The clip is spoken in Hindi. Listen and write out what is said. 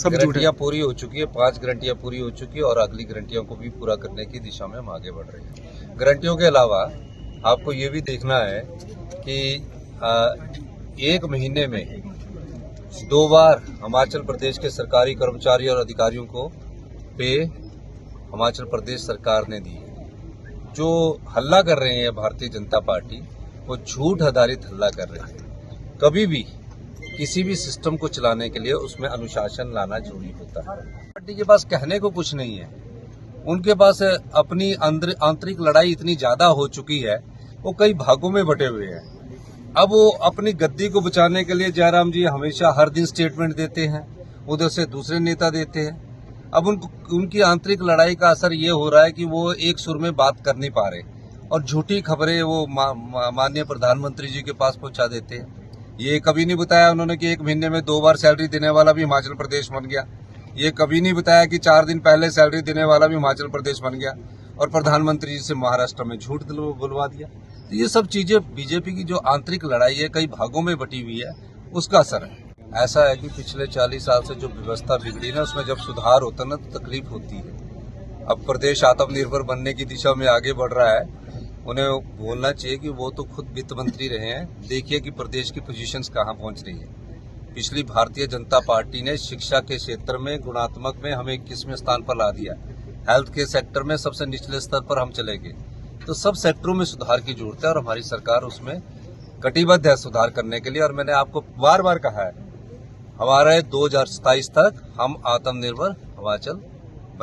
सब झूठ है। गारंटियां पूरी हो चुकी है, 5 गारंटियां पूरी हो चुकी है और अगली गारंटियों को भी पूरा करने की दिशा में हम आगे बढ़ रहे हैं। गारंटियों के अलावा आपको ये भी देखना है कि एक महीने में 2 बार हिमाचल प्रदेश के सरकारी कर्मचारी और अधिकारियों को पे हिमाचल प्रदेश सरकार ने दी है। जो हल्ला कर रहे हैं भारतीय जनता पार्टी, वो झूठ आधारित हल्ला कर रहे हैं। कभी भी किसी भी सिस्टम को चलाने के लिए उसमें अनुशासन लाना जरूरी होता है। पार्टी के पास कहने को कुछ नहीं है, उनके पास अपनी आंतरिक लड़ाई इतनी ज्यादा हो चुकी है, वो कई भागों में बटे हुए हैं। अब वो अपनी गद्दी को बचाने के लिए जयराम जी हमेशा हर दिन स्टेटमेंट देते हैं, उधर से दूसरे नेता देते हैं। अब उनकी आंतरिक लड़ाई का असर ये हो रहा है कि वो एक सुर में बात कर नहीं पा रहे और झूठी खबरें वो माननीय प्रधानमंत्री जी के पास पहुंचा देते हैं। ये कभी नहीं बताया उन्होंने कि 1 महीने में 2 बार सैलरी देने वाला भी हिमाचल प्रदेश बन गया। ये कभी नहीं बताया कि 4 दिन पहले सैलरी देने वाला भी हिमाचल प्रदेश बन गया और प्रधानमंत्री जी से महाराष्ट्र में झूठ बुलवा दिया। तो ये सब चीजें बीजेपी की जो आंतरिक लड़ाई है, कई भागों में बटी हुई है, उसका असर है। ऐसा है कि पिछले 40 साल से जो व्यवस्था बिगड़ी ना, उसमें जब सुधार होता ना तो तकलीफ होती है। अब प्रदेश आत्मनिर्भर बनने की दिशा में आगे बढ़ रहा है, उन्हें बोलना चाहिए कि वो तो खुद वित्त मंत्री रहे हैं। देखिए कि प्रदेश की पोजीशंस कहाँ पहुंच रही है। पिछली भारतीय जनता पार्टी ने शिक्षा के क्षेत्र में गुणात्मक में हमें 21वें स्थान पर ला दिया। हेल्थ के सेक्टर में सबसे निचले स्तर पर हम चले गए। तो सब सेक्टरों में सुधार की जरूरत है और हमारी सरकार उसमें कटिबद्ध है सुधार करने के लिए। और मैंने आपको बार बार कहा है, हमारे 2027 तक हम आत्मनिर्भर हिमाचल